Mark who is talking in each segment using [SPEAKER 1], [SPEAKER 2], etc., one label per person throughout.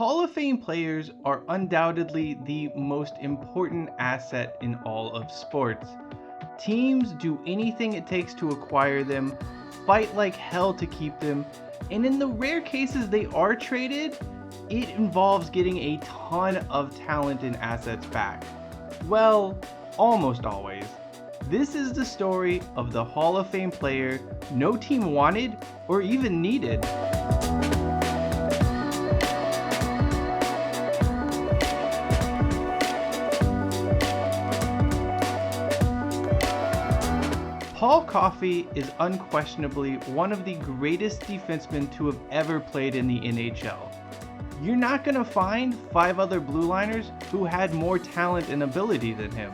[SPEAKER 1] Hall of Fame players are undoubtedly the most important asset in all of sports. Teams do anything it takes to acquire them, fight like hell to keep them, and in the rare cases they are traded, it involves getting a ton of talent and assets back. Well, almost always. This is the story of the Hall of Fame player no team wanted or even needed. Paul Coffey is unquestionably one of the greatest defensemen to have ever played in the NHL. You're not going to find 5 other blue liners who had more talent and ability than him.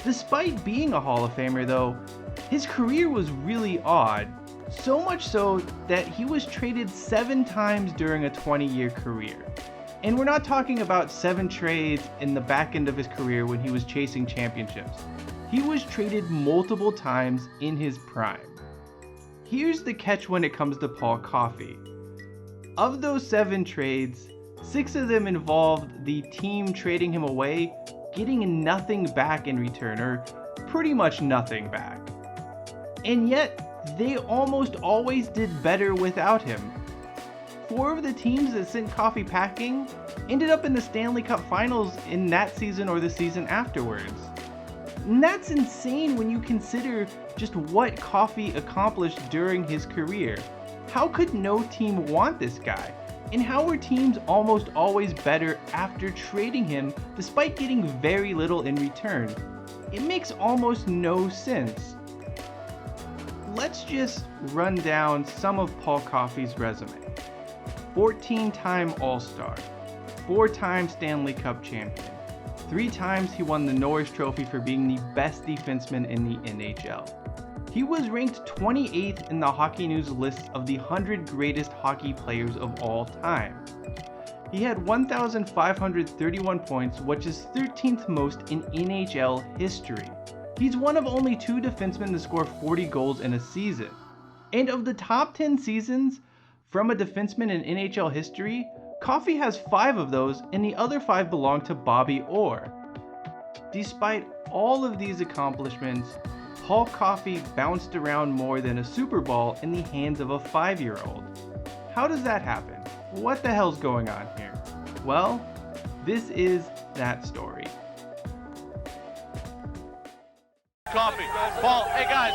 [SPEAKER 1] Despite being a Hall of Famer though, his career was really odd, so much so that he was traded 7 times during a 20-year career. And we're not talking about 7 trades in the back end of his career when he was chasing championships. He was traded multiple times in his prime. Here's the catch when it comes to Paul Coffey. Of those 7 trades, 6 of them involved the team trading him away, getting nothing back in return, or pretty much nothing back. And yet, they almost always did better without him. 4 of the teams that sent Coffey packing ended up in the Stanley Cup Finals in that season or the season afterwards. And that's insane when you consider just what Coffey accomplished during his career. How could no team want this guy? And how were teams almost always better after trading him despite getting very little in return? It makes almost no sense. Let's just run down some of Paul Coffey's resume. 14-time All-Star, 4-time Stanley Cup champion. 3 times he won the Norris Trophy for being the best defenseman in the NHL. He was ranked 28th in the Hockey News list of the 100 greatest hockey players of all time. He had 1,531 points, which is 13th most in NHL history. He's one of only 2 defensemen to score 40 goals in a season. And of the top 10 seasons from a defenseman in NHL history, Coffey has 5 of those, and the other 5 belong to Bobby Orr. Despite all of these accomplishments, Paul Coffey bounced around more than a Super Bowl in the hands of a 5-year-old. How does that happen? What the hell's going on here? Well, this is that story.
[SPEAKER 2] Coffey, Paul, hey guys,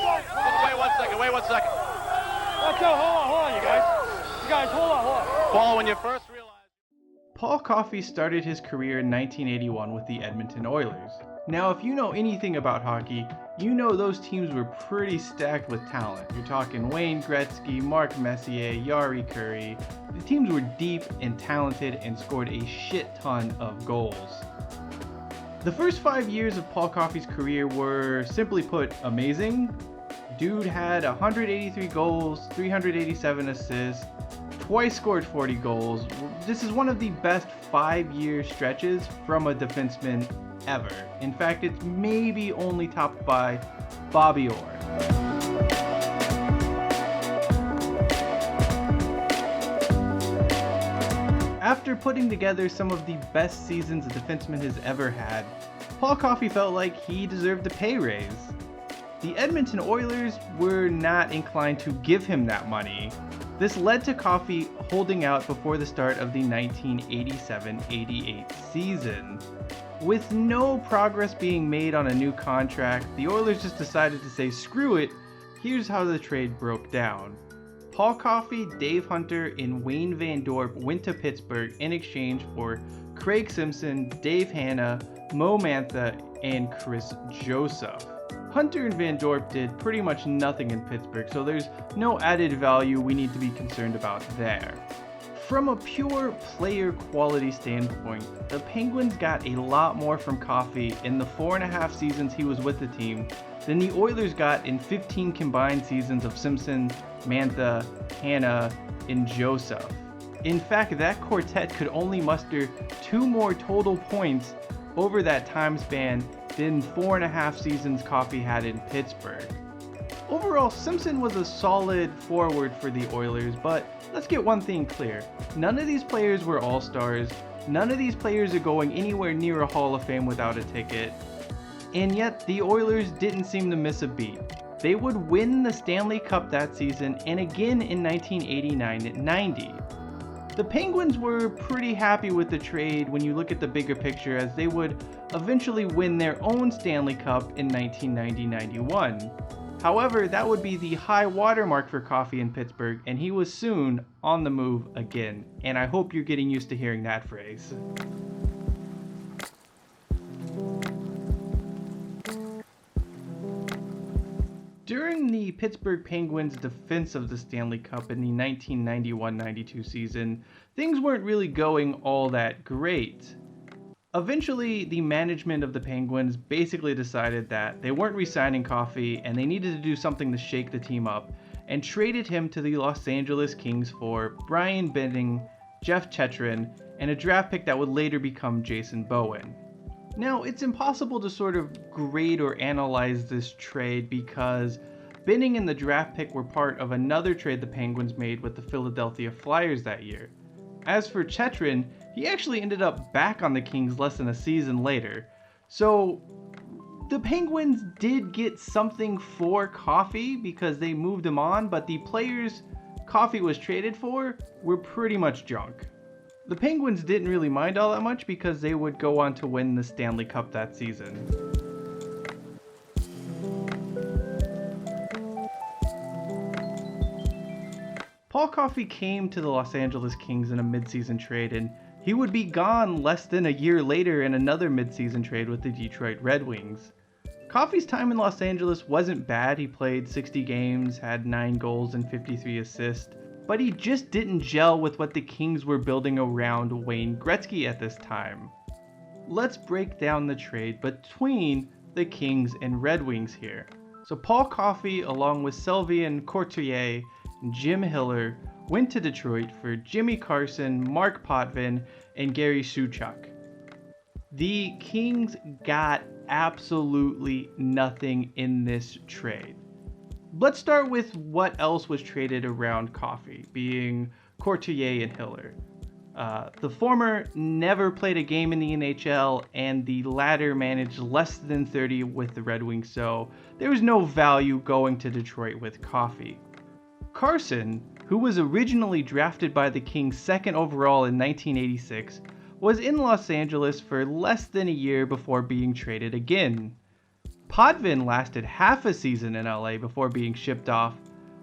[SPEAKER 2] wait one second.
[SPEAKER 3] Hold on, you guys. You guys, hold on.
[SPEAKER 2] Paul, when you first realized...
[SPEAKER 1] Paul Coffey started his career in 1981 with the Edmonton Oilers. Now, if you know anything about hockey, you know those teams were pretty stacked with talent. You're talking Wayne Gretzky, Mark Messier, Jari Kurri. The teams were deep and talented and scored a shit ton of goals. The first 5 years of Paul Coffey's career were, simply put, amazing. Dude had 183 goals, 387 assists, twice scored 40 goals. This is one of the best 5-year stretches from a defenseman ever. In fact, it's maybe only topped by Bobby Orr. After putting together some of the best seasons a defenseman has ever had, Paul Coffey felt like he deserved a pay raise. The Edmonton Oilers were not inclined to give him that money. This led to Coffey holding out before the start of the 1987-88 season. With no progress being made on a new contract, the Oilers just decided to say screw it. Here's how the trade broke down. Paul Coffey, Dave Hunter, and Wayne Van Dorp went to Pittsburgh in exchange for Craig Simpson, Dave Hanna, Mo Mantha, and Chris Joseph. Hunter and Van Dorp did pretty much nothing in Pittsburgh, so there's no added value we need to be concerned about there. From a pure player quality standpoint, the Penguins got a lot more from Coffey in the 4.5 seasons he was with the team than the Oilers got in 15 combined seasons of Simpson, Mantha, Hanna, and Joseph. In fact, that quartet could only muster 2 more total points over that time span than 4.5 seasons Coffey had in Pittsburgh. Overall, Simpson was a solid forward for the Oilers, but let's get one thing clear. None of these players were all-stars, none of these players are going anywhere near a Hall of Fame without a ticket, and yet the Oilers didn't seem to miss a beat. They would win the Stanley Cup that season and again in 1989-90. The Penguins were pretty happy with the trade when you look at the bigger picture, as they would eventually win their own Stanley Cup in 1990-91. However, that would be the high watermark for Coffey in Pittsburgh, and he was soon on the move again. And I hope you're getting used to hearing that phrase. During the Pittsburgh Penguins' defense of the Stanley Cup in the 1991-92 season, things weren't really going all that great. Eventually, the management of the Penguins basically decided that they weren't re-signing Coffey and they needed to do something to shake the team up, and traded him to the Los Angeles Kings for Brian Benning, Jeff Chetrin, and a draft pick that would later become Jason Bowen. Now, it's impossible to sort of grade or analyze this trade because Benning and the draft pick were part of another trade the Penguins made with the Philadelphia Flyers that year. As for Chetrin, he actually ended up back on the Kings less than a season later. So the Penguins did get something for Coffey because they moved him on, but the players Coffey was traded for were pretty much junk. The Penguins didn't really mind all that much because they would go on to win the Stanley Cup that season. Paul Coffey came to the Los Angeles Kings in a midseason trade, and he would be gone less than a year later in another midseason trade with the Detroit Red Wings. Coffey's time in Los Angeles wasn't bad. He played 60 games, had 9 goals and 53 assists, but he just didn't gel with what the Kings were building around Wayne Gretzky at this time. Let's break down the trade between the Kings and Red Wings here. So Paul Coffey, along with Sylvain Courtois and Jim Hiller, went to Detroit for Jimmy Carson, Mark Potvin, and Gary Suchuk. The Kings got absolutely nothing in this trade. Let's start with what else was traded around Coffey, being Courtois and Hiller. The former never played a game in the NHL, and the latter managed less than 30 with the Red Wings, so there was no value going to Detroit with Coffey. Carson, who was originally drafted by the Kings second overall in 1986, was in Los Angeles for less than a year before being traded again. Potvin lasted half a season in LA before being shipped off,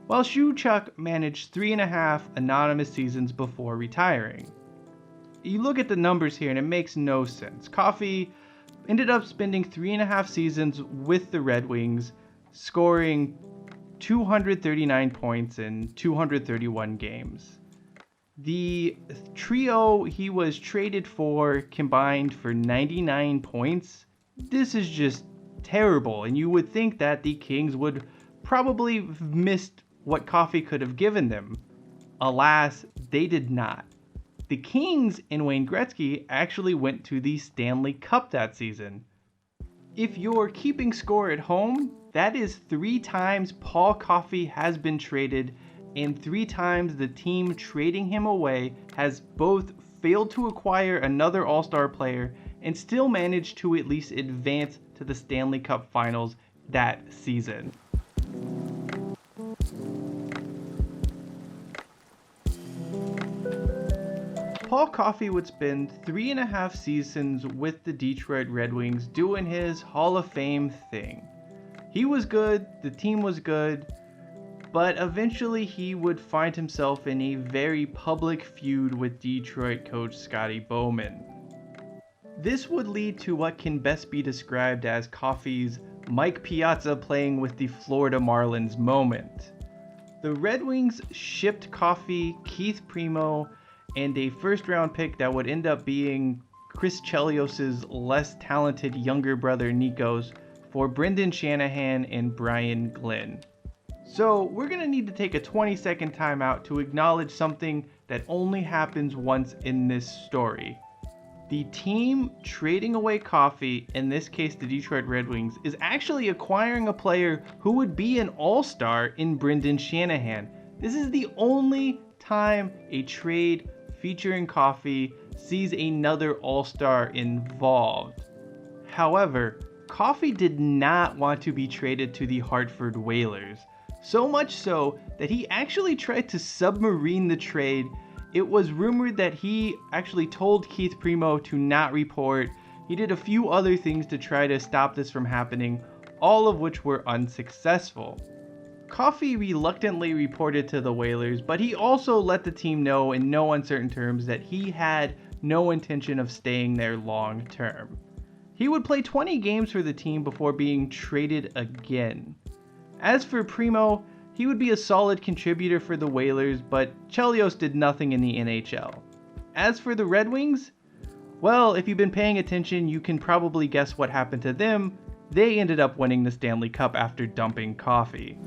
[SPEAKER 1] while Suchuk managed 3.5 anonymous seasons before retiring. You look at the numbers here and it makes no sense. Coffey ended up spending 3.5 seasons with the Red Wings, scoring 239 points in 231 games. The trio he was traded for combined for 99 points. This is just terrible, and you would think that the Kings would probably have missed what Coffey could have given them. Alas, they did not. The Kings and Wayne Gretzky actually went to the Stanley Cup that season. If you're keeping score at home, that is 3 times Paul Coffey has been traded, and 3 times the team trading him away has both failed to acquire another All-Star player and still managed to at least advance to the Stanley Cup Finals that season. Paul Coffey would spend 3.5 seasons with the Detroit Red Wings doing his Hall of Fame thing. He was good, the team was good, but eventually he would find himself in a very public feud with Detroit coach Scotty Bowman. This would lead to what can best be described as Coffey's Mike Piazza playing with the Florida Marlins moment. The Red Wings shipped Coffey, Keith Primo, and a first-round pick that would end up being Chris Chelios' less talented younger brother Nikos for Brendan Shanahan and Brian Glenn. So we're going to need to take a 20-second timeout to acknowledge something that only happens once in this story. The team trading away Coffey, in this case the Detroit Red Wings, is actually acquiring a player who would be an all-star in Brendan Shanahan. This is the only time a trade featuring Coffey sees another all-star involved. However, Coffey did not want to be traded to the Hartford Whalers, so much so that he actually tried to submarine the trade. It was rumored that he actually told Keith Primo to not report. He did a few other things to try to stop this from happening, all of which were unsuccessful. Coffey reluctantly reported to the Whalers, but he also let the team know in no uncertain terms that he had no intention of staying there long term. He would play 20 games for the team before being traded again. As for Primo, he would be a solid contributor for the Whalers, but Chelios did nothing in the NHL. As for the Red Wings, well, if you've been paying attention, you can probably guess what happened to them. They ended up winning the Stanley Cup after dumping Coffey.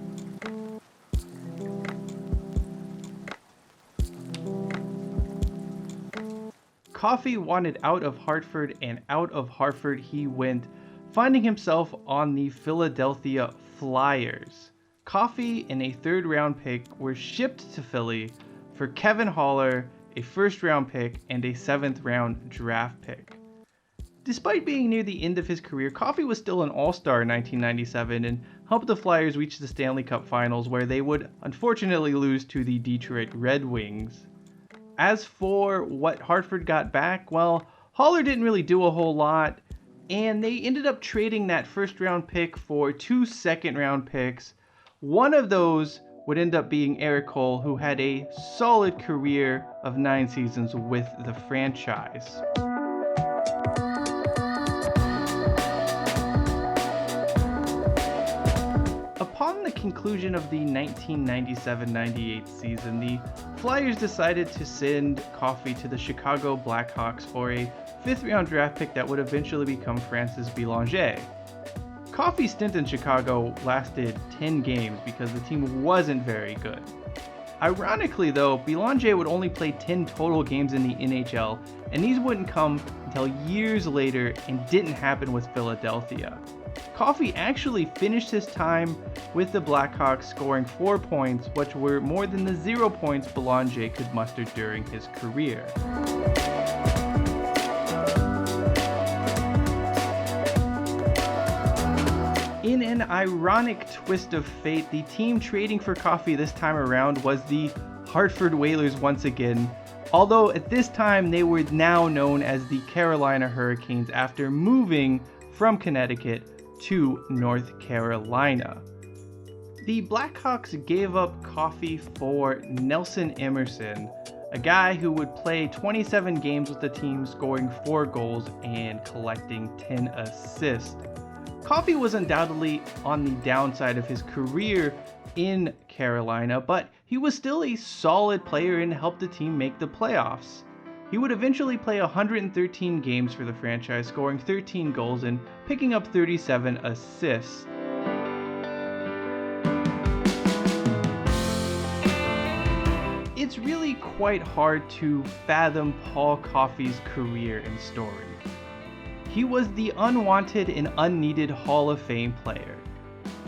[SPEAKER 1] Coffey wanted out of Hartford, and out of Hartford he went, finding himself on the Philadelphia Flyers. Coffey and a third-round pick were shipped to Philly for Kevin Haller, a first-round pick, and a seventh-round draft pick. Despite being near the end of his career, Coffey was still an all-star in 1997 and helped the Flyers reach the Stanley Cup Finals, where they would unfortunately lose to the Detroit Red Wings. As for what Hartford got back, well, Haller didn't really do a whole lot, and they ended up trading that first-round pick for 2 second-round picks. One of those would end up being Eric Cole, who had a solid career of 9 seasons with the franchise. Upon the conclusion of the 1997-98 season, the Flyers decided to send Coffey to the Chicago Blackhawks for a 5th-round draft pick that would eventually become Francis Belanger. Coffey's stint in Chicago lasted 10 games because the team wasn't very good. Ironically though, Belanger would only play 10 total games in the NHL, and these wouldn't come until years later and didn't happen with Philadelphia. Coffey actually finished his time with the Blackhawks scoring 4 points, which were more than the 0 points Belanger could muster during his career. In an ironic twist of fate, the team trading for Coffey this time around was the Hartford Whalers once again, although at this time they were now known as the Carolina Hurricanes after moving from Connecticut to North Carolina. The Blackhawks gave up Coffey for Nelson Emerson, a guy who would play 27 games with the team, scoring 4 goals and collecting 10 assists. Coffey was undoubtedly on the downside of his career in Carolina, but he was still a solid player and helped the team make the playoffs. He would eventually play 113 games for the franchise, scoring 13 goals and picking up 37 assists. It's really quite hard to fathom Paul Coffey's career and story. He was the unwanted and unneeded Hall of Fame player.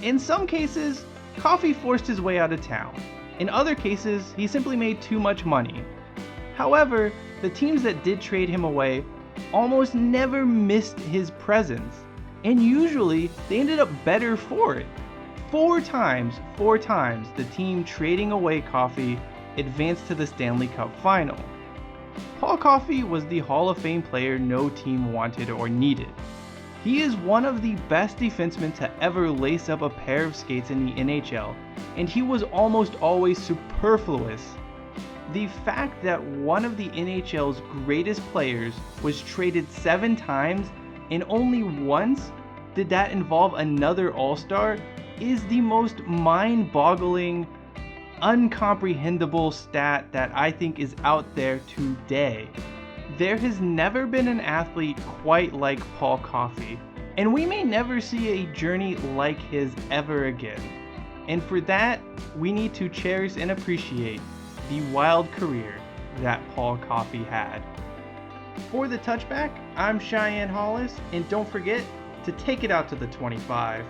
[SPEAKER 1] In some cases, Coffey forced his way out of town. In other cases, he simply made too much money. However, the teams that did trade him away almost never missed his presence, and usually they ended up better for it. 4 times, the team trading away Coffey advanced to the Stanley Cup Final. Paul Coffey was the Hall of Fame player no team wanted or needed. He is one of the best defensemen to ever lace up a pair of skates in the NHL, and he was almost always superfluous. The fact that one of the NHL's greatest players was traded 7 times and only once did that involve another All-Star is the most mind-boggling, uncomprehendable stat that I think is out there today. There has never been an athlete quite like Paul Coffey, and we may never see a journey like his ever again. And for that, we need to cherish and appreciate the wild career that Paul Coffey had. For the touchback, I'm Cheyenne Hollis, and don't forget to take it out to the 25.